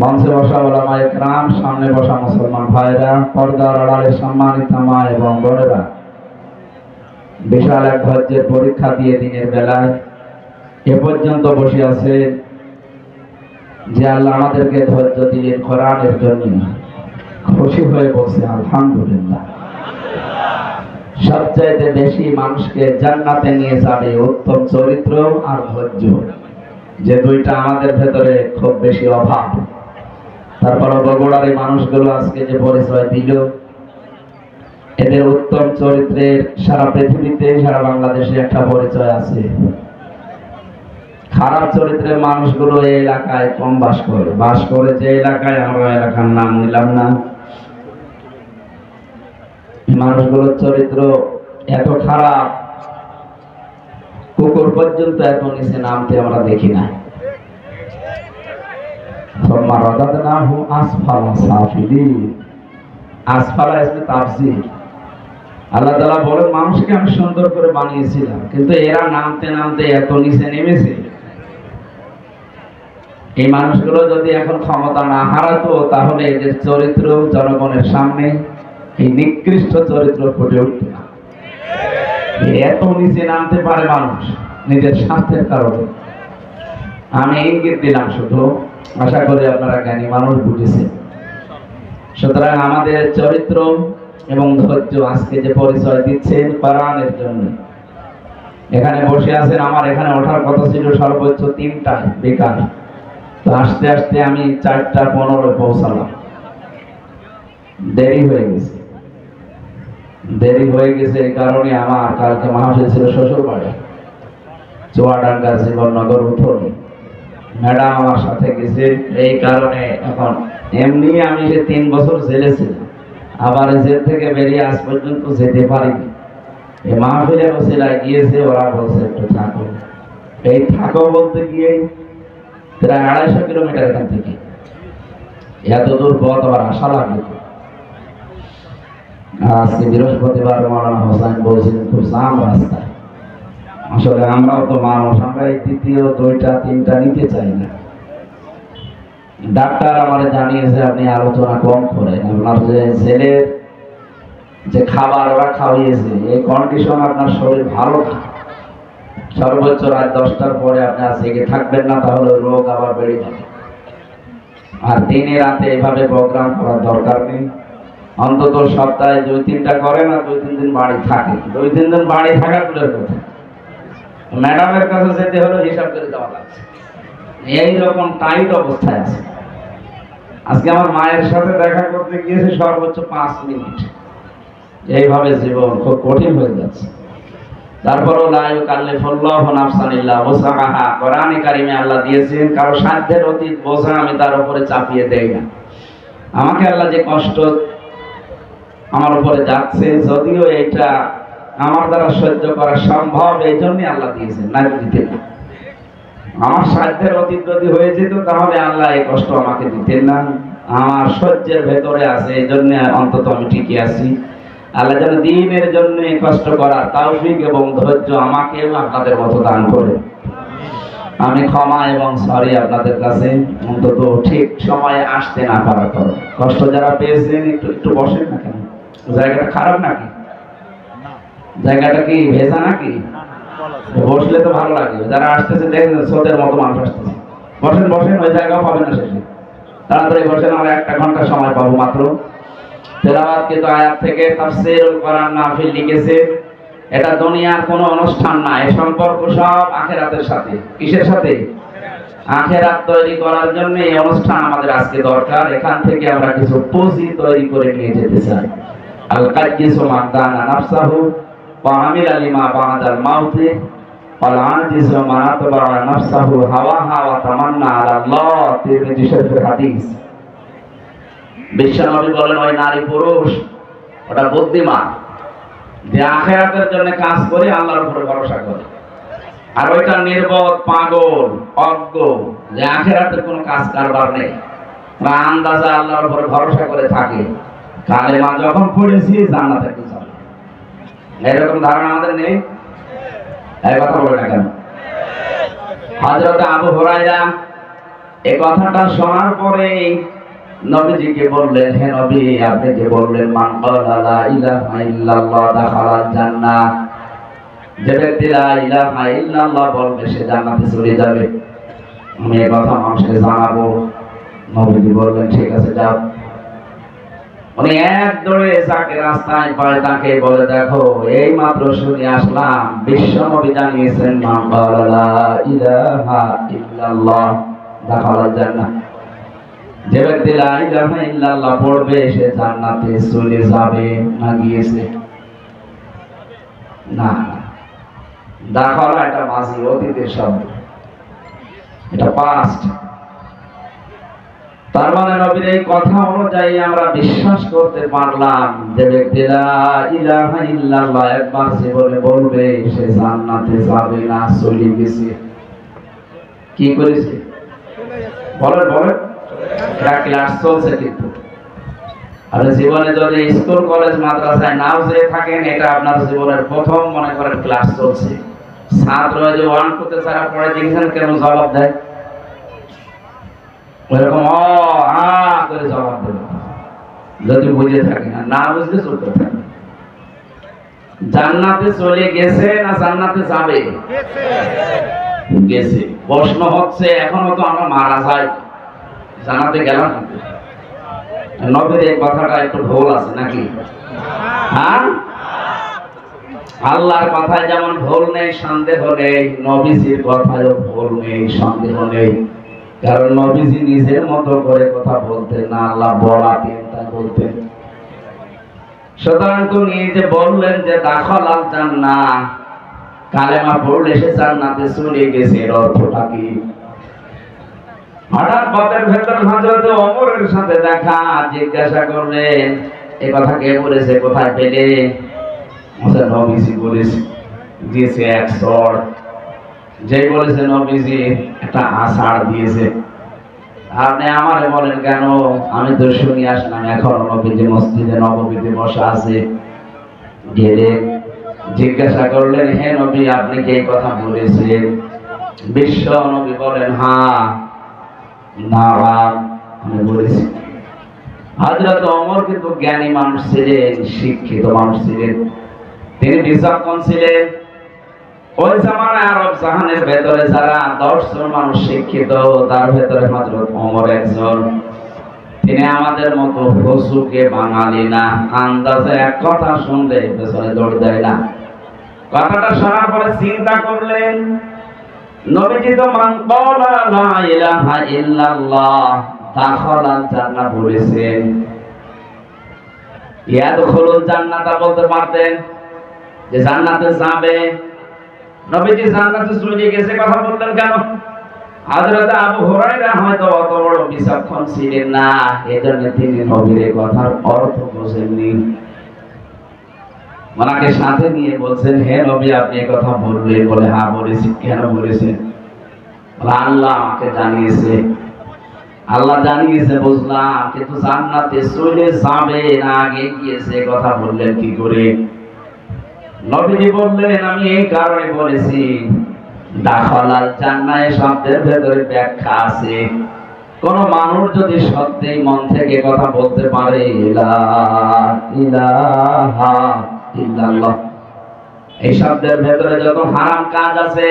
মঞ্চে বসা ওলামায়ে কেরাম, সামনে বসা মুসলমান ভাইরা, পর্দার আড়ালে সম্মানিত মা এবং বোনেরা, বিশাল এক ধৈর্যের পরীক্ষা দিয়ে দিনের বেলায় এ পর্যন্ত বসে আছে যে আল্লাহ আমাদেরকে ধৈর্য দিলেন কোরআনের জন্য। খুশি হয়ে বলছে আলহামদুলিল্লাহ। সবচাইতে বেশি মানুষকে জান্নাতে নিয়ে যাবে উত্তম চরিত্র আর ধৈর্য, যে দুইটা আমাদের ভেতরে খুব বেশি অভাব। তারপর বগুড়ার এই মানুষগুলো আজকে যে পরিচয় দিল, এদের উত্তম চরিত্রের সারা পৃথিবীতে, সারা বাংলাদেশে একটা পরিচয় আছে। খারাপ চরিত্রের মানুষগুলো এই এলাকায় কম বাস করে যে এলাকায়, আমরা এলাকার নাম নিলাম না। মানুষগুলোর চরিত্র এত খারাপ, কুকুর পর্যন্ত এত নিচে নামতে আমরা দেখি না। আল্লাহ তাআলা বলেন, মানুষকে আমি সুন্দর করে বানিয়েছিলাম, কিন্তু এরা নামতে নামতে এত নিচে নেমেছে। এই মানুষগুলো যদি এখন ক্ষমতা না হারাতো, তাহলে এদের চরিত্র জনগণের সামনে এই নিকৃষ্ট চরিত্র ফুটে উঠত না। এত নিচে নামতে পারে মানুষ নিজের স্বার্থের কারণে। আমি ইঙ্গিত দিলাম শুধু, আশা করি আপনারা জ্ঞানী মানুষ বুঝেছেন। সুতরাং আমাদের চরিত্র এবং ধৈর্য আজকে যে পরিচয় দিচ্ছেন কোরআনের জন্য। এখানে বসে আছেন, আমার এখানে ওঠার কথা ছিল সর্বোচ্চ 3টা বিকাল, তো আস্তে আস্তে আমি 4:15 পৌঁছালাম। দেরি হয়ে গেছে এই কারণে আমার কালকে মাহফিল ছিল শ্বশুর বাড়ি, চুয়াডাঙ্গা জীবননগর উঠোনে। ম্যাডাম আমার সাথে গেছে, এই কারণে এখন এমনি আমি যে 3 বছর জেলে ছিলাম, আবার জেল থেকে বেরিয়ে আজ পর্যন্ত যেতে পারিনি। এই মাহফিলের ওসিলায় গিয়েছে, ওরা বলছে একটু থাকো। এই থাকো বলতে গিয়ে প্রায় 250 কিলোমিটার এখান থেকে, এত দূর পথ আবার আসা লাগবে। আজকে বৃহস্পতিবার, মাওলানা হোসেন বলছেন খুব জাম রাস্তা। আসলে আমরাও তো মানুষ, আমরা এই 2য় 2টা 3টা নিতে চাই না। ডাক্তার আমার জানিয়েছে আপনি আলোচনা কম করেন, আপনার যে ছেলের যে খাবার ওরা খাওয়িয়েছে, এই কন্ডিশন আপনার শরীর ভালো না। সর্বোচ্চ রাত 10টার পরে আপনি আজকে থাকবেন না, তাহলে রোগ আবার বেড়ে যাবে। আর দিনে রাতে এভাবে প্রোগ্রাম করার দরকার নেই। অন্তত সপ্তাহে 2-3টা করেন আর 2-3 দিন বাড়ি থাকে। 2-3 দিন বাড়ি থাকার দূরের কথা, ম্যাডামের কাছে যেতে হলো হিসাব করে যাওয়া লাগছে। এইরকম টাইট অবস্থায় আছে। আজকে আমার মায়ের সাথে দেখা করতে গিয়েছে সর্বোচ্চ 5 মিনিট। এইভাবে জীবন খুব কঠিন হয়ে যাচ্ছে। তারপরও লা ইউকাল্লিফুল্লাহু নাফসান ইল্লা ওয়াসআহা, কোরআনে কারিমে আল্লাহ দিয়েছেন, কারো সাধ্যের অতীত বোঝা আমি তার উপরে চাপিয়ে দেই না। আমাকে আল্লাহ যে কষ্ট আমার উপরে যাচ্ছে, যদিও এটা আমার দ্বারা সহ্য করা সম্ভব, এই জন্যই আল্লাহ দিয়েছেন, না দিতেন না। আমার সাধ্যের অতীত যদি হয়ে যেত, তাহলে আল্লাহ এই কষ্ট আমাকে দিতেন না। আমার সহ্যের ভেতরে আছে, এই জন্য অন্তত আমি ঠিকই আছি। আল্লাহ যেন দ্বীনের জন্য কষ্ট করার তৌফিক এবং ধৈর্য আমাকে আপনাদের মতো দান করে। আমি ক্ষমা এবং সরি আপনাদের কাছে, অন্তত ঠিক সময়ে আসতে না পারার কারণে। কষ্ট যারা পেয়েছেন একটু বসেন না কেন? জায়গাটা খারাপ নাকি? জায়গাটা কি ভেজা নাকি? বসলে তো ভালো লাগে। যারা আসতেছে দেখেন স্রোতের মতো মানুষ আসতেছে। বসেন, ওই জায়গাও পাবেন না শেষে। তাড়াতাড়ি বসেন, আমরা 1 ঘন্টা সময় পাবো মাত্র। তেলাওয়াতকৃত আয়াত থেকে তাফসীরুল কোরআন মাহফিল লিখেছে, এটা দুনিয়ার কোনো অনুষ্ঠান না, এর সম্পর্ক সব আখিরাতের সাথে। কিসের সাথে? আখিরাত তৈরি করার জন্য এই অনুষ্ঠান আমাদের আজকে দরকার। এখান থেকে আমরা কিছু পুঁজি তৈরি করে নিয়ে যেতে চাই। আল কাজ্জিসু মান দানা নাফসাহু ওয়া আমিলা লিমা বা'দাল মাউতি ওয়াল আজিজু মান আতবা'a নাফসাহু হাওয়াহা ওয়া তামান্না আলা আল্লাহ। তিরমিজি শরীফের হাদিস। বিশ্বনবী বলেন, ওই নারী পুরুষ ওটা বুদ্ধিমান যে আখিরাতের জন্য কাজ করে, আল্লাহর উপরে ভরসা করে। আর ওইটা নির্বোধ, পাগল, অজ্ঞ, যে আখিরাতের কোনো কাজ কারবার নেই, আন্দাজে আল্লাহর উপরে ভরসা করে থাকে। কালেমা যখন পড়েছি জান্নাতে কি চলে, এরকম ধারণা আমাদের নেই। এই কথা বলে না কেন? হযরত আবু হুরায়রা এই কথাটা শোনার পরে নবীজিকে বললেন, হে নবী, আপনি যে বললেন মান ক্বালা লা ইলাহা ইল্লাল্লাহ দাখালাল জান্নাহ, যে ব্যক্তি লা ইলাহা ইল্লাল্লাহ বলবে সে জান্নাতে চলে যাবে, আমি এই কথা মানুষকে জানাবো। নবীজি বললেন ঠিক আছে যাও। উনি এক দৌড়ে যাকে রাস্তায় পায় তাকে বলে, দেখো এই মাত্র শুনে আসলাম বিশ্ব নবী জানিয়েছেন মান ক্বালা লা ইলাহা ইল্লাল্লাহ দাখালাল জান্নাহ, যে ব্যক্তি লা ইলাহা ইল্লাল্লাহ পড়বে সে জান্নাতে চলে যাবে। না গিয়েছে? না, দাখালা এটা মাঝি অতীতের শব্দ, এটা পাস্ট। তার মানে নবীর এই কথা অনুযায়ী আমরা বিশ্বাস করতে পারলাম যে ব্যক্তি লা ইলাহা ইল্লাল্লাহ একবার জীবনে বলবে সে জান্নাতে যাবে না, চলে গেছে। কি করেছে বলেন বলেন? এটা ক্লাস চলছে, কিন্তু আপনি জীবনে যদি স্কুল কলেজ মাদ্রাসায় নাও যে থাকেন, এটা আপনার জীবনের প্রথম মনে করেন ক্লাস চলছে। ছাত্র যে 1 2 তে যারা পড়ে দেখেছেন কেন জবাব দেয়, ওইরকম করে জবাব দেবে যদি বুঝে থাকে, না বুঝলে চলতে থাকে। জান্নাতে চলে গেছে না জান্নাতে যাবে? গেছে। প্রশ্ন হচ্ছে এখনো তো আমরা মারা যাই, জান্নাতে গেলাম। নবীর এই কথাটা একটু ভুল আছে নাকি? হ্যাঁ, আল্লাহর কথায় যেমন ভুল নেই সন্দেহ নেই, নবীজির কথায়ও ভুল নেই সন্দেহ নেই। কারণ নবীজি নিজের মতো করে কথা বলতেন না, আল্লাহ বলাতেন তাই বলতেন। সুতরাং তো নিজে বললেন যে দাখালাল জান্নাহ, কালেমা পড়লে সে জান্নাতে চলে গেছে, এর অর্থটা কি? হঠাৎ পথের ভেতর হযরত ওমরের সাথে দেখা, জিজ্ঞাসা করলেন এই কথা কে বলেছে, কোথায় পেলে? নবীজি বলেছে, দিয়েছে এক চড়। যে বলেছে নবীজি একটা আষাঢ় দিয়েছে। আপনি আমারে বলেন কেন? আমি তো শুনি আসলাম এখন নবীজি মসজিদে নববীতে বসা আছে। গেলে জিজ্ঞাসা করলেন, হে নবী আপনি কি এই কথা বলেছেন? বিশ্ব নবী বলেন, হ্যাঁ না আমি বলেছি। হযরত ওমর কিন্তু জ্ঞানী মানুষ ছিলেন, শিক্ষিত মানুষ ছিলেন, তিনি বিচক্ষণ ছিলেন। ওই জামানায় আরব জাহানের ভেতরে যারা 10 জন মানুষ শিক্ষিত, তার ভেতরে হযরত ওমর একজন। তিনি আমাদের মতো ফসুকে বাঙালি না, আন্দাজে এক কথা শুনলে পেছনে দৌড় দেয় না। কথাটা শোনার পরে চিন্তা করলেন, নবীজি তো মান ক্বালা লা ইলাহা ইল্লাল্লাহ দাখালাল জান্নাহ বলেছেন, ইয়াদখুলুল জান্নাতা বলতে পারতেন যে জান্নাতে যাবে। নবীজি জান্নাতে চলে গেছে কথা বললেন কেন? হযরত আবু হুরায়রা হয়তো অত বড় বিচক্ষণ ছিলেন না, এজন্য তিনি নবীর এই কথার অর্থ বোঝেননি। ওনাকে সাথে নিয়ে বলছেন, হে নবী আপনি এই কথা বললেন? বলে হ্যাঁ বলেছি। কেন বলেছেন? আল্লাহ আমাকে জানিয়েছে। আল্লাহ জানিয়েছে বুঝলাম, কিন্তু জান্নাতে চলে যাবে না আগে গিয়েছে কথা বললেন কি করে? নবীজি বললেন, আমি এই কারণে বলেছি, দাখালাল জান্নাহ শব্দের ভেতরে ব্যাখ্যা আছে। কোন মানুষ যদি সত্যিই মন থেকে কথা বলতে পারে লা ইলাহা ইল্লাল্লাহ, এই শব্দের ভেতরে যত হারাম কাজ আছে,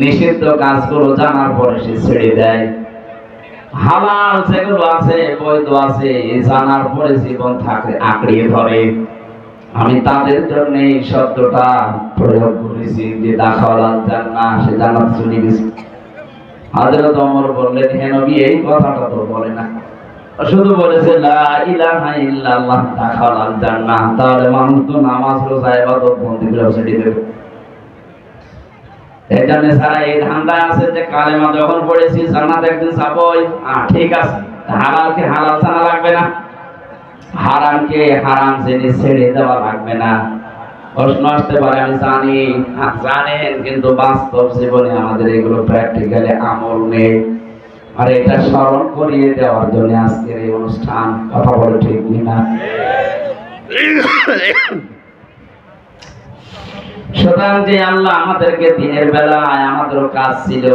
নিষিদ্ধ কাজগুলো জানার পরে সে ছেড়ে দেয়। হালাল যেগুলো আছে, বৈধ আছে, জানার পরে জীবন থাকে আঁকড়িয়ে ধরে। আমি তাদের জন্য এই শব্দটা প্রয়োগ করেছি যে দাখালাল জান্নাহ, সে জান্নাত চলে গেছে। হযরত ওমর বললেন, হে নবী এই কথাটা তো বলে না, শুধু বলেছে লা ইলাহা ইল্লাল্লাহ দাখালাল জান্নাহ। তাহলে মানুষ তো নামাজ রোজা ইবাদত বন্দেগী করে ছেড়ে দেবে। এই জন্য সারা এই ধান্দায় আছে যে কালেমা যখন পড়েছি জান্নাত একদিন যাবই। ঠিক আছে, হালালকে হালাল জানা লাগবে না, হারামকে হারাম জেনে ছেড়ে দেওয়া লাগবে না। প্রশ্ন আসতে পারে, আমি জানি, জানেন, কিন্তু বাস্তব জীবনে আমাদের এগুলো প্র্যাকটিক্যালি আমল নেই। আর এটা স্মরণ করিয়ে দেওয়ার জন্য আজকের এই অনুষ্ঠান। কথা বলে ঠিক না? সুতরাং যে আল্লাহ আমাদেরকে দিনের বেলায় আমাদেরও কাজ ছিল,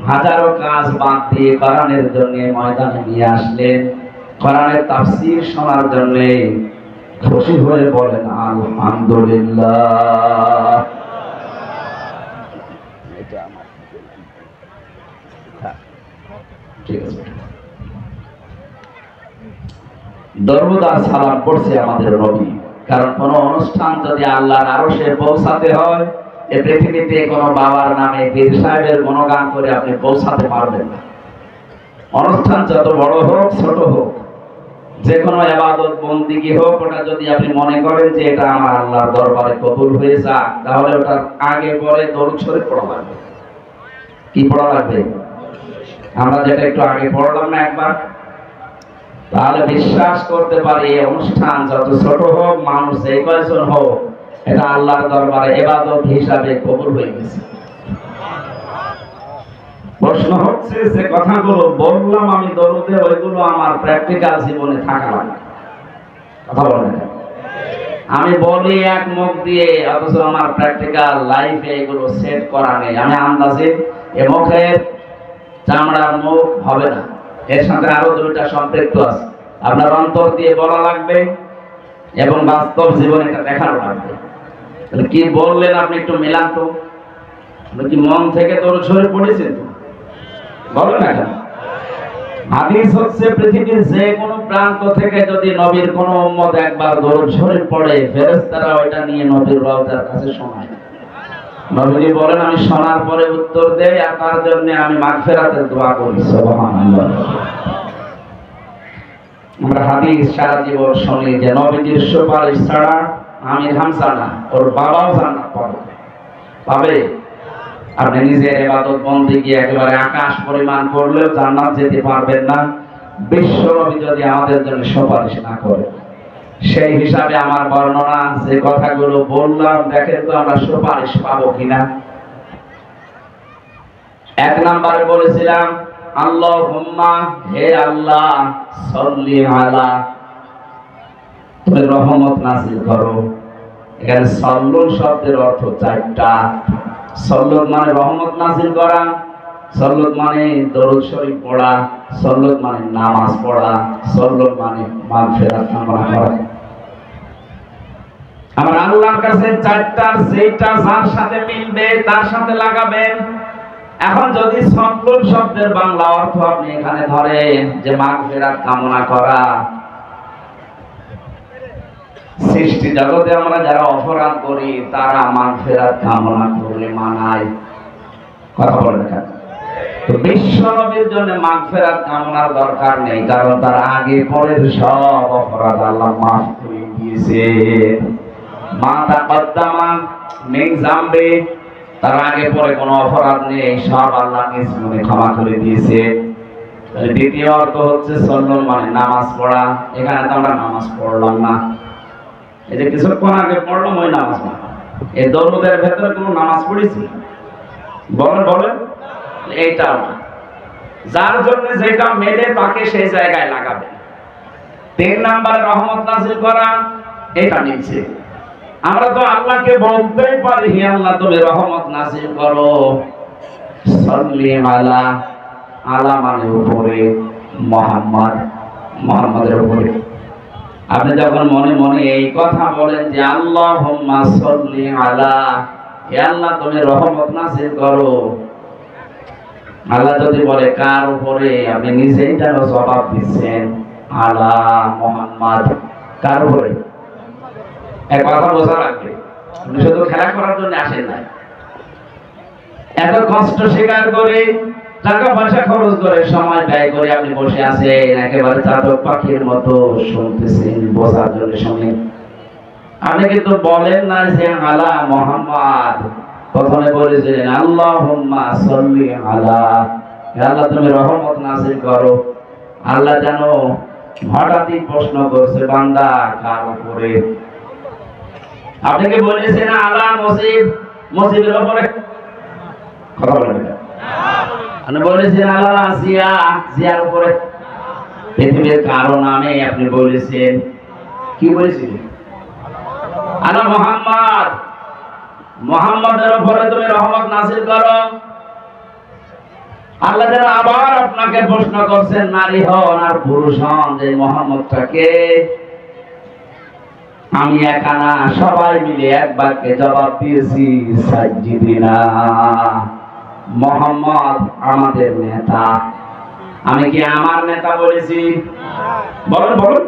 হাজারো কাজ বাদ দিয়ে কোরআনের জন্য ময়দানে নিয়ে আসলেন, কোরআনের তাফসীর শোনার জন্য। খুশি হয়ে বলেন আলহামদুলিল্লাহ। দরুদ আর সালাম পড়ছে আমাদের নবী। কারণ কোন অনুষ্ঠান যদি আল্লাহর আরশে পৌঁছাতে হয়, এই পৃথিবীতে কোন বাবার নামে পীর সাহেবের গুণগান করে আপনি পৌঁছাতে পারবেন না। অনুষ্ঠান যত বড় হোক ছোট হোক, যে কোনো ইবাদত বন্দেগী হোক, ওটা যদি আপনি মনে করেন যে এটা আমার আল্লাহর দরবারে কবুল হয়ে যাক, তাহলে ওটার আগে পরে দরুদ শরীফ পড়া লাগবে। কি পড়া লাগবে? আমরা যেটা একটু আগে পড়লাম না একবার, তাহলে বিশ্বাস করতে পারি এই অনুষ্ঠান যত ছোট হোক, মানুষ যে কয়জন হোক, এটা আল্লাহর দরবারে ইবাদত হিসাবে কবুল হয়ে গেছে। প্রশ্ন হচ্ছে যে কথাগুলো বললাম আমি দরুদে, ওইগুলো আমার প্র্যাকটিক্যাল জীবনে থাকা লাগে। কথা বলেন, আমি বলি এক মুখ দিয়ে, অথচ আমার প্র্যাকটিক্যাল লাইফে এগুলো সেট করা নেই। আমি আন্দাজে এ মুখের চামড়ার মুখ হবে না, এর সাথে আরো দুইটা সম্পৃক্ত আছে। আপনার অন্তর দিয়ে বলা লাগবে এবং বাস্তব জীবনে এটা দেখানো লাগবে। কি বললেন আপনি একটু মেলান তো, কি মন থেকে দরুদ শরীফ পড়েছেন তো? বলো না কেন? হাদিস হচ্ছে পৃথিবীর যে কোনো প্রান্ত থেকে যদি নবীর কোন উম্মত একবার দরুদ শরীফ পড়ে, ফেরেশতারা ওইটা নিয়ে নবীর রওজার কাছে শোনায়। নবীজি বলেন, আমি শোনার পরে উত্তর দেই আর তার জন্য আমি মাগফিরাতের দোয়া করি। সুবহানাল্লাহ। আমরা হাদিস সারা জীবন শুনি যে নবীজির সুপারিশ ছাড়া আমির হামজা না, ওর বাবাও জান্নাত পাবে। আপনি নিজের ইবাদত বন্দেগী একেবারে আকাশ পরিমাণ করলেও জান্নাত যেতে পারবেন না, বিশ্ব নবী যদি আমাদের জন্য সুপারিশ না করে। সেই হিসাবে আমার বর্ণনা যে কথাগুলো বললাম, দেখেন তো আমরা সুপারিশ পাবো কিনা। এক নম্বরে বলেছিলাম আল্লাহুম্মা, হে আল্লাহ, সাল্লি আলা, তুমি রহমত নাযিল করো। এখানে সাল্লুন শব্দের অর্থ চারটা। সাল্লুত মানে রহমত নাযিল করা, সাল্লুত মানে দরুদ শরীফ পড়া, সাল্লুত মানে নামাজ পড়া, সাল্লুত মানে মাগফিরাত কামনা করা। আমার আল্লাহর কাছে চারটা, যেটা যার সাথে মিলবে তার সাথে লাগাবেন। এখন যদি সাল্লুন শব্দের বাংলা অর্থ আপনি এখানে ধরেন যে মাগফিরাত কামনা করা, সৃষ্টি জগতে আমরা যারা অপরাধ করি তারা মাগফিরাত কামনা করলে মানায়। কথা বলেন কেন? তো বিশ্ব নবীর জন্য মাগফিরাত কামনার দরকার নেই, কারণ তার আগে পরে সব অপরাধ আল্লাহ মাফ করে দিয়েছে। মা তাকদ্দামা মিন যামবি, তার আগে পরে কোনো অপরাধ নেই, সব আল্লাহ নিজ গুণে ক্ষমা করে দিয়েছে। দ্বিতীয় অর্থ হচ্ছে সাল্লুন মানে নামাজ পড়া। এখানে তো আমরা নামাজ পড়লাম না, এই যে কিছুক্ষণ আগে পড়লাম ওই নামাজ না। এই দরুদের ভেতরে কোনো নামাজ পড়েছি? বলেন বলেন, এইটা না। যার জন্য যেটা মেলে তাকে সেই জায়গায় লাগাবে। 3 নাম্বার রহমত নাযিল করা, এটা নিচে। আমরা তো আল্লাহকে বলতেই পারি, হে আল্লাহ তুমি রহমত নাযিল করো। সাল্লি আলা, আলা মানে উপরে, মুহাম্মদ, মুহাম্মাদের উপরে। আপনি যখন মনে মনে এই কথা বলেন যে আল্লাহুম্মা সাল্লি আলা, হে আল্লাহ তুমি রহমত নাযিল করো, আল্লাহ যদি বলে কার উপরে, আপনি নিজেই যেন জবাব দিচ্ছেন আলা মুহাম্মদ, কার উপরে। এক কথা বোঝা লাগবে, আপনি শুধু খেলা করার জন্য আসেন না। এত কষ্ট স্বীকার করে, টাকা পয়সা খরচ করে, সময় ব্যয় করে আপনি বসে আছেন, একেবারে চাতক পাখির মতো শুনতেছেন, বোঝার জন্য শুনেন। আপনি কিন্তু বলেন না যে আলা মুহাম্মদ, প্রথমে বলেছিলেন আল্লাহুম্মা সাল্লি আলা, হে আল্লাহ তুমি রহমত নাযিল করো। আল্লাহ যেন হঠাৎই প্রশ্ন করছে, বান্দা কার উপরে? আপনি কি বলেছেন আলা মুজিব, মুজিবের উপরে? কথা বলেন না। আপনি বলেছেন আলা জিয়া, জিয়ার উপরে? পৃথিবীর কারো নামে আপনি বলেছেন, কি বলেছিলেন? আলা মুহাম্মদ, মুহাম্মাদের উপরে তুমি রহমত নাযিল করো। আল্লাহ যেন আবার আপনাকে প্রশ্ন করছেন, নারী হন আর পুরুষ হন, যে মুহাম্মদটাকে আমি একা না, সবাই মিলে এক বাক্যে জবাব দিয়েছি, সাজ্জিদিনা, মুহাম্মদ আমাদের নেতা। আমি কি আমার নেতা বলেছি? বলুন বলুন।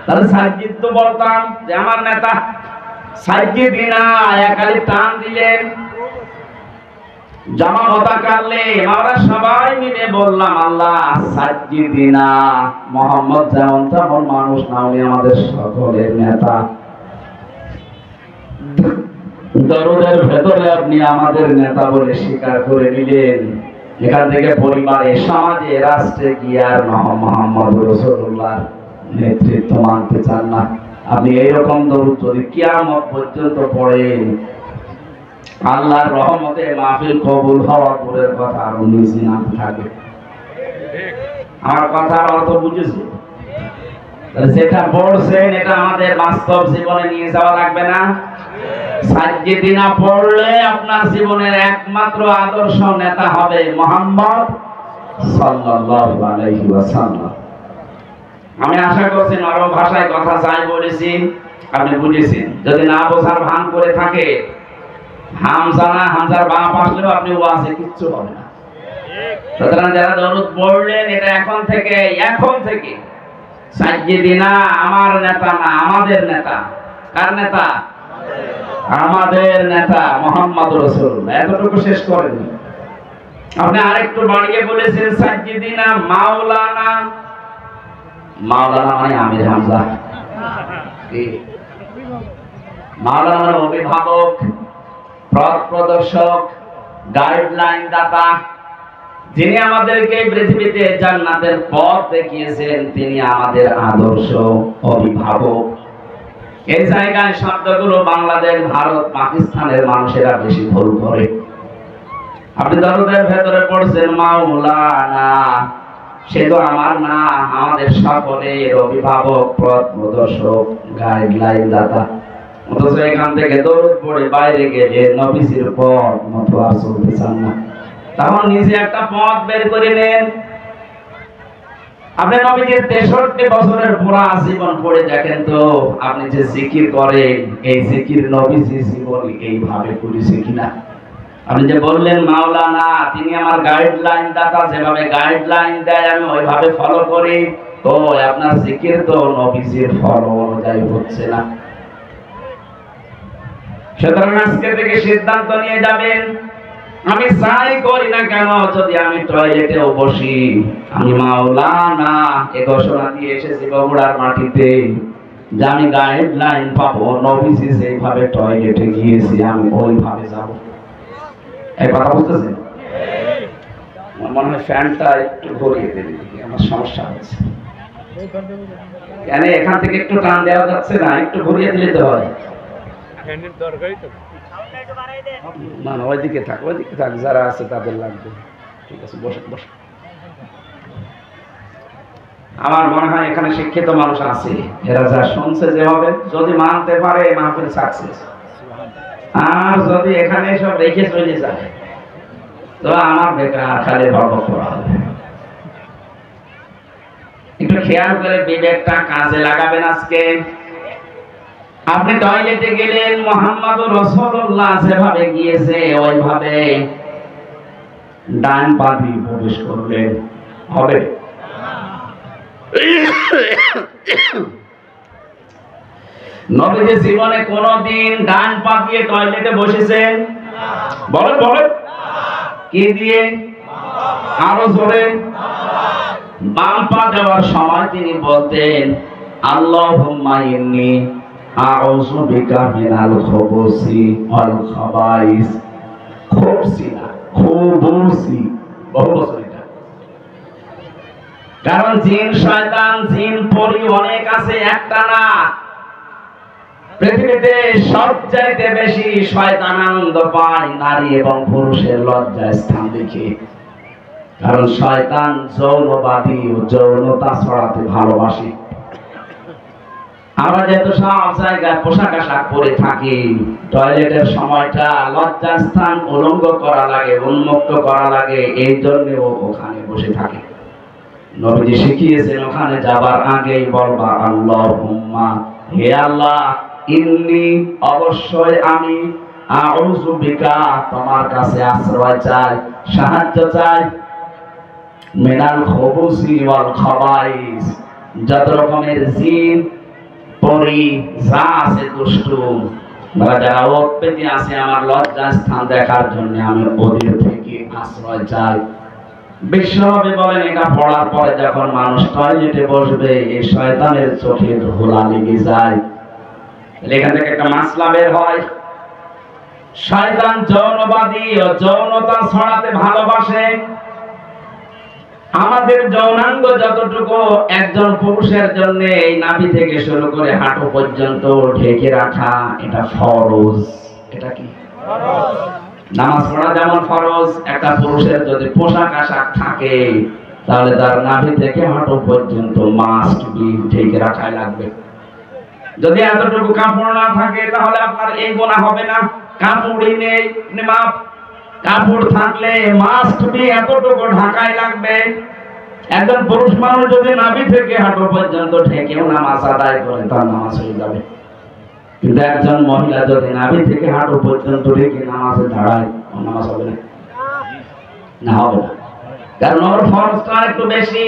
তাহলে সাজ্জিদ তো বলতাম যে আমার নেতা। সাজ্জিদিনা একালি টান দিলেন, জামা মতা কাটলে আমরা সবাই মিলে বললাম, আল্লাহ সাজ্জিদিনা, মুহাম্মদ যেমন তেমন মানুষ না, উনি আমাদের সকলের নেতা। দরুদের ভেতরে আপনি আমাদের নেতা বলে স্বীকার করে নিলেন। এখান থেকে পরিবারে, সমাজে, রাষ্ট্রে গিয়ে আর মুহাম্মদ রাসূলুল্লাহ নেতৃত্ব মানতে চান না। আপনি এইরকম দরুদ যদি কিয়ামত পর্যন্ত পড়েন, আল্লাহর রহমতে মাহফিল কবুল হওয়া দূরের কথা, আর নিচে না থাকে। আমার কথার অর্থ বুঝেছি? যেটা পড়ছেন এটা আমাদের বাস্তব জীবনে নিয়ে যাওয়া লাগবে না? সাজ্জিদিনা পড়লে আপনার জীবনের একমাত্র আদর্শ নেতা হবে মুহাম্মদ সাল্লাল্লাহু আলাইহি ওয়াসাল্লাম। আমি আশা করছি নরম ভাষায় কথা যাই বলেছি আপনি বুঝেছেন। যদি না বোঝার ভান করে থাকে, হামজার বাপ আসলেও আপনি ওয়াজে কিচ্ছু হবে না। সুতরাং যারা দরুদ পড়লেন, এটা এখন থেকে সাজ্জিদিনা আমার নেতা না, আমাদের নেতা। কার নেতা? আমাদের নেতা মুহাম্মদ রাসূলুল্লাহ। এতটুকু শেষ করেন। আপনি আরেকটু বাড়িয়ে বলেছেন সাজ্জিদিনা মাওলানা। মাওলানা মানে আমির হামজা। মাওলানা মানে অভিভাবক, পথ প্রদর্শক, গাইডলাইন দাতা। যিনি আমাদেরকে পৃথিবীতে জান্নাতের পথ দেখিয়েছেন, তিনি আমাদের আদর্শ অভিভাবক। এই জায়গায় শব্দগুলো বাংলাদেশ, ভারত, পাকিস্তানের মানুষেরা বেশি ভুল করে। আপনি দরুদের ভেতরে পড়ছেন মাওলানা, সে তো আমার না, আমাদের সকলের অভিভাবক, পথ প্রদর্শক, গাইডলাইন দাতা। অথচ এখান থেকে দরুদ পড়ে বাইরে গেলে নবীজির পথ মতো আর চলতে চান না। তখন নিজে একটা পথ বের করে নেন। আপনি নবীজির 63 বছরের পুরা জীবন পড়ে দেখেন তো, আপনি যে জিকির করেন, এই জিকির নবীজি জীবনে এইভাবে করেছে কিনা? আপনি যে বললেন মাওলানা, তিনি আমার গাইডলাইন দাতা, যেভাবে গাইডলাইন দেয় আমি ওইভাবে ফলো করি, তো আপনার জিকির তো নবীজির ফলো অনুযায়ী হচ্ছে না। সুতরাং আজকে থেকে সিদ্ধান্ত নিয়ে যাবেন, আমি যাই করি না কেন, যদি আমি টয়লেটেও বসি, আমি মাওলানা এ ঘোষণা দিয়ে এসেছি বগুড়ার মাটিতে, যে আমি গাইডলাইন পাবো, নবীজি যেভাবে টয়লেটে গিয়েছি আমি ওইভাবে যাব। এই কথা বুঝতেছেন? মনে হয় ফ্যানটা একটু ঘুরিয়ে দেবে, আমার সমস্যা হচ্ছে। কেন এখান থেকে একটু টান দেওয়া যাচ্ছে না? একটু ঘুরিয়ে দিলে তো হয়। না না, ওইদিকে থাক, যারা আছে তাদের লাগবে। ঠিক আছে, বসে। আমার মনে হয় এখানে শিক্ষিত মানুষ আছে, এরা যা শুনছে যেভাবে, যদি মানতে পারে মাহফিল সাকসেস। আর যদি এখানে সব রেখে চলে যায়, তো আমার বেকার খালি বকবক করা হবে। একটু খেয়াল করে বিবেকটা কাজে লাগাবেন আজকে। আপনি টয়লেটে গেলেন, মুহাম্মদুর রাসূলুল্লাহ যেভাবে গিয়েছে ওইভাবে ডান পা দিয়ে প্রবেশ করলেন, হবে? নবীজি জীবনে কোনদিন ডান পা দিয়ে টয়লেটে বসেছেন? বলেন। কি দিয়ে? আরো জোরে। বাম পা দেওয়ার সময় তিনি বলতেন, আল্লাহুম্মা ইন্নী আউযু বিকা মিনাল খুবুসি ওয়াল খাবাইস। খুবসি না, খুবুসি। বহু বছর এটা। কারণ জিন শয়তান, জিন পরি অনেক আছে, একটা না। পৃথিবীতে সবচাইতে বেশি শয়তান আনন্দ পায় নারী এবং পুরুষের লজ্জা স্থান দেখে। কারণ শয়তান যৌনবাদী ও যৌনতা ছড়াতে ভালোবাসে। আমরা যেহেতু সব জায়গায় পোশাক আশাক পরে থাকি, টয়লেটের সময়টা লজ্জাস্থান উলঙ্গ করা লাগে, উন্মুক্ত করা লাগে, এই জন্যও ওখানে বসে থাকি। নবীজি শিখিয়েছেন ওখানে যাবার আগেই বলবা আল্লাহুম্মা, হে আল্লাহ, ইন্নী, অবশ্যই আমি, আউযু বিকা, তোমার কাছে আশ্রয় চাই, সাহায্য চাই, মিনাল খুবুসি ওয়াল খাবাইস, যত রকমের জিন পরি যা আছে দুষ্টু যারা ওপেতে আছে আমার লজ্জা স্থান দেখার জন্য আমি ওদের থেকে আশ্রয় চাই। বিশ্বনবী বলেন এটা পড়ার পরে যখন মানুষ টয়লেটে বসবে এই শয়তানের চোখে ধুলা লেগে যায়। এখান থেকে একটা মাসলা বের হয়, শয়তান যৌনবাদী ও যৌনতা ছড়াতে ভালোবাসে। আমাদের যৌনাঙ্গ যতটুকু একজন পুরুষের জন্য এই নাভি থেকে শুরু করে হাঁটু পর্যন্ত ঢেকে রাখা এটা ফরজ। এটা কি ফরজ? নামাজ পড়া যেমন ফরজ, একটা পুরুষের যদি পোশাক আশাক থাকে তাহলে তার নাভি থেকে হাঁটু পর্যন্ত মাস্ট বি ঢেকে রাখাই লাগবে। যদি এতটুকু কাপড় না থাকে তাহলে আপনার এই গুনাহ হবে না। কাপড়ই নেই, মাপ, কাপড় থাকলে মাস্ট বি এতটুকু ঢাকাই লাগবে। একজন পুরুষ মানুষ যদি নাভি থেকে হাঁটু পর্যন্ত ঢেকেও নামাজ আদায় করে তার নামাজ হয়ে যাবে, কিন্তু একজন মহিলা যদি নাভি থেকে হাঁটু পর্যন্ত ঢেকে নামাজে দাঁড়ায় ওর নামাজ হবে না, না হবে না। কারণ ওর ফরজটা একটু বেশি।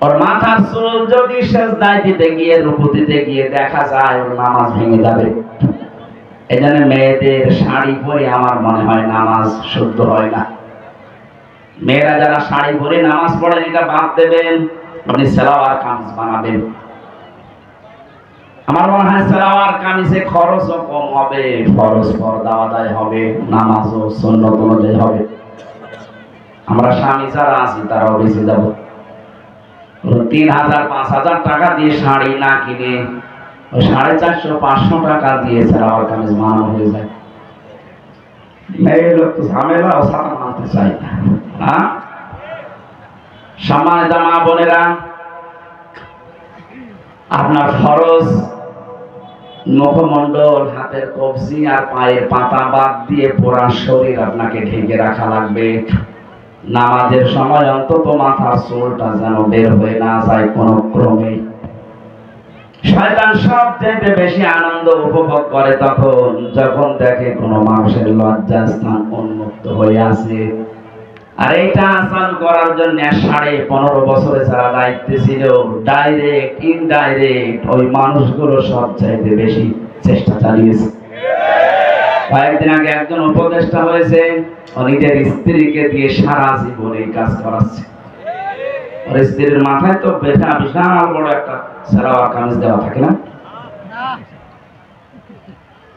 ওর মাথার চুল যদি সেজদায় দিতে গিয়ে, রুকু দিতে গিয়ে দেখা যায় ওর নামাজ ভেঙে যাবে। এই জন্য মেয়েদের শাড়ি পরে আমার মনে হয় নামাজ শুদ্ধ হয় না। মেয়েরা যারা শাড়ি পরে নামাজ পড়েন এটা বাদ দেবেন, আপনি সালোয়ার কামিজ বানাবেন। আমার মনে হয় সালোয়ার কামিজে খরচও কম হবে, ফরজ পর্দা আদায় হবে, নামাজও সুন্নত অনুযায়ী হবে। আমরা স্বামী যারা আছি তারাও বেঁচে যাব। 3000 5000 টাকা দিয়ে শাড়ি না কিনে 450 500 টাকা দিয়ে সালোয়ার কামিজ বানানো হয়ে যায়। মেয়ে লোক তো ঝামেলা ও সাথে মানতে চাই না। সম্মানিত মা বোনেরা, আপনার ফরজ মুখমণ্ডল, হাতের কবজি আর পায়ের পাতা বাদ দিয়ে পুরা শরীর আপনাকে ঢেকে রাখা লাগবে। নামাজের সময় অন্তত মাথার চুলটা যেন বের হয়ে না যায় কোনো ক্রমে। শয়তান সবচেয়ে বেশি আনন্দ উপভোগ করে তখন যখন দেখে কোনো মানুষের লজ্জা স্থান উন্মুক্ত হয়ে আছে। আর এইটা আসান করার জন্য 15.5 বছরে যারা দায়িত্বে ছিল, ডাইরেক্ট ইনডাইরেক্ট ওই মানুষগুলো সবচাইতে বেশি চেষ্টা চালিয়েছে। কয়েকদিন আগে একজন উপদেষ্টা হয়েছে, নিজের স্ত্রীকে দিয়ে সারা জীবন এই কাজ করাচ্ছে। ওর স্ত্রীর মাথায় তো বিশাল বড় একটা সালোয়ার কামিজ দেওয়া থাকে না?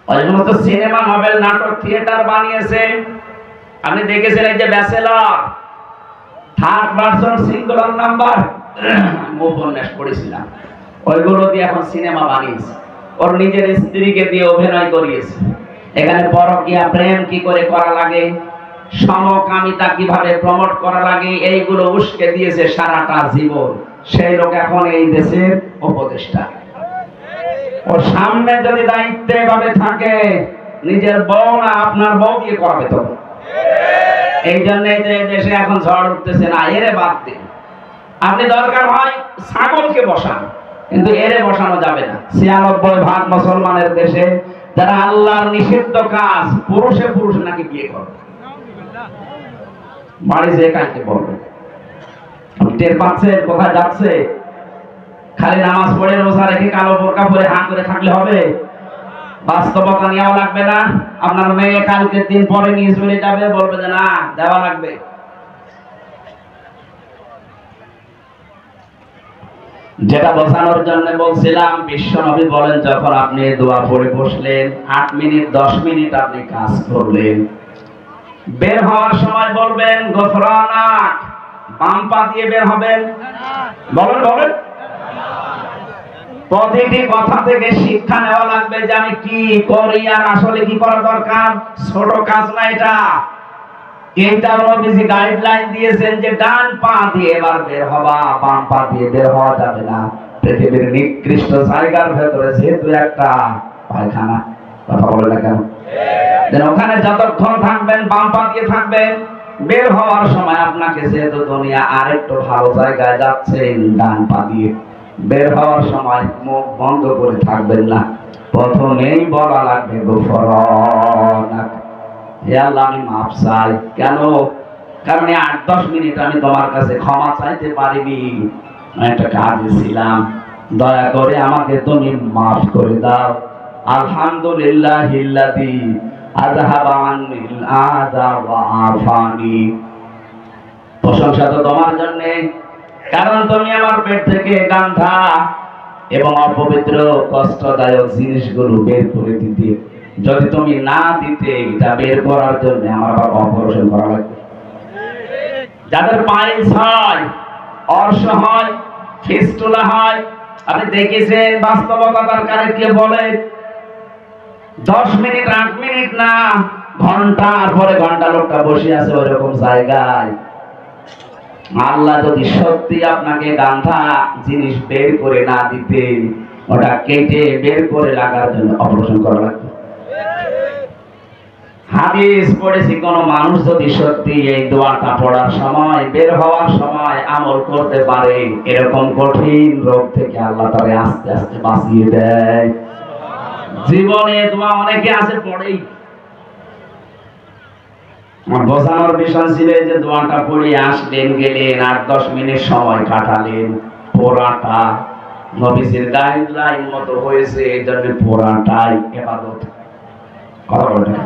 ওই সমস্ত সিনেমা, নোবেল, নাটক, থিয়েটার বানিয়েছে। আপনি দেখেছেন এই যে bachelor, 3rd version singular number, উপন্যাস পড়েছিলাম, ওইগুলো দিয়ে এখন সিনেমা বানিয়েছে। ওর নিজের স্ত্রীকে দিয়ে অভিনয় করিয়েছে। এখানে পরকীয়া প্রেম কি করে করা লাগে, সমকামিতা কিভাবে প্রমোট করা লাগে, এইগুলো উস্কে দিয়েছে সারাটা জীবন। সেই লোক এখন এই দেশের উপদেষ্টা। ওর সামনে যদি দায়িত্বে ভাবে থাকে, নিজের বউ না আপনার বউ দিয়ে করাবে তো। এই জন্য দেশে এখন ঝড় উঠতেছে, না এরে বাদ দিন। আপনি দরকার হয় ছাগলকে বসান, কিন্তু এরে বসানো যাবে না। 96% মুসলমানের দেশে যারা আল্লাহর নিষিদ্ধ কাজ, পুরুষে পুরুষ নাকি বিয়ে করবে, বাড়ি যে কাকে বলবে। টের পাচ্ছেন কোথায় যাচ্ছে? খালি নামাজ পড়ে রোজা রেখে কালো বোরকা পরে হাঁ করে থাকলে হবে? বাস্তবতা নেওয়া লাগবে না? আপনার মেয়ে কালকে দিন পরে নিয়ে চলে যাবে, বলবে যে না দেওয়া লাগবে। যেটা বোঝানোর জন্য বলছিলাম, বিশ্বনবী বলেন যখন আপনি দোয়া পড়ে বসলেন, 8 মিনিট 10 মিনিট আপনি কাজ করলেন, বের হওয়ার সময় বলবেন গফরানাক, বাম পা দিয়ে বের হবেন। বলেন বলেন। প্রতিটি কথা থেকে শিক্ষা নেওয়া লাগবে যে আমি কি করি আর আসলে কি করা দরকার। ছোট কাজ না এটা। এইটা নবীজি গাইডলাইন দিয়েছেন যে ডান পা দিয়ে এবার বের হবা, বাম পা দিয়ে বের হওয়া যাবে না। পৃথিবীর নিকৃষ্ট জায়গার ভেতরে যেহেতু একটা পায়খানা, কথা বলে না কেন? ওখানে যতক্ষণ থাকবেন বাম পা দিয়ে থাকবেন, বের হওয়ার সময় আপনাকে যেহেতু দুনিয়া আরেকটু ভালো জায়গায় যাচ্ছেন ডান পা দিয়ে, বের হওয়ার সময় মুখ বন্ধ করে থাকবেন না। প্রথমেই বলা লাগবে গোফরানাক, হে আল্লাহ আমি মাফ চাই। কেন? কারণ 8-10 মিনিট আমি তোমার কাছে ক্ষমা চাইতে পারিনি, আমি একটা কাজে ছিলাম, দয়া করে আমাকে তুমি মাফ করে দাও। আলহামদুলিল্লাহিল্লাযী আযহাবা আন্নিল আযা ওয়া আফানি, প্রশংসা তো তোমার জন্য, কারণ তুমি আমার পেট থেকে গান্ধা এবং অপবিত্র কষ্টদায়ক জিনিসগুলো বের করে দিতে। যদি তুমি না দিতে, এটা বের করার জন্য আমার অপারেশন করা লাগবে। যাদের পাইলস হয়, অর্শ হয়, ফিস্টুলা হয়, আপনি দেখেছেন বাস্তবতার কারণে বলে 10 মিনিট 8 মিনিট না, ঘন্টার পরে ঘন্টা লোকটা বসে আছে ওইরকম জায়গায়। আল্লাহ যদি সত্যি আপনাকে গান্ধা জিনিস বের করে না দিতে, ওটা কেটে বের করে লাগার জন্য অপারেশন করা লাগবে। হাদিস পড়েছি, কোন মানুষ যদি সত্যি এই দোয়াটা পড়ার সময়, বের হওয়ার সময় আমল করতে পারে, এরকম কঠিন রোগ থেকে আল্লাহ তাকে আস্তে আস্তে বাঁচিয়ে দেয়। জীবনে দোয়া অনেকে আছে পড়েই, আমার বোঝানোর বিষয় ছিল যে দোয়াটা পড়ে আসলেন, গেলেন, 8-10 মিনিট সময় কাটালেন, পড়াটা নবীজির গাইডলাইন মতো হয়েছে, এই জন্য পড়াটাই ইবাদত। কথা বলেন।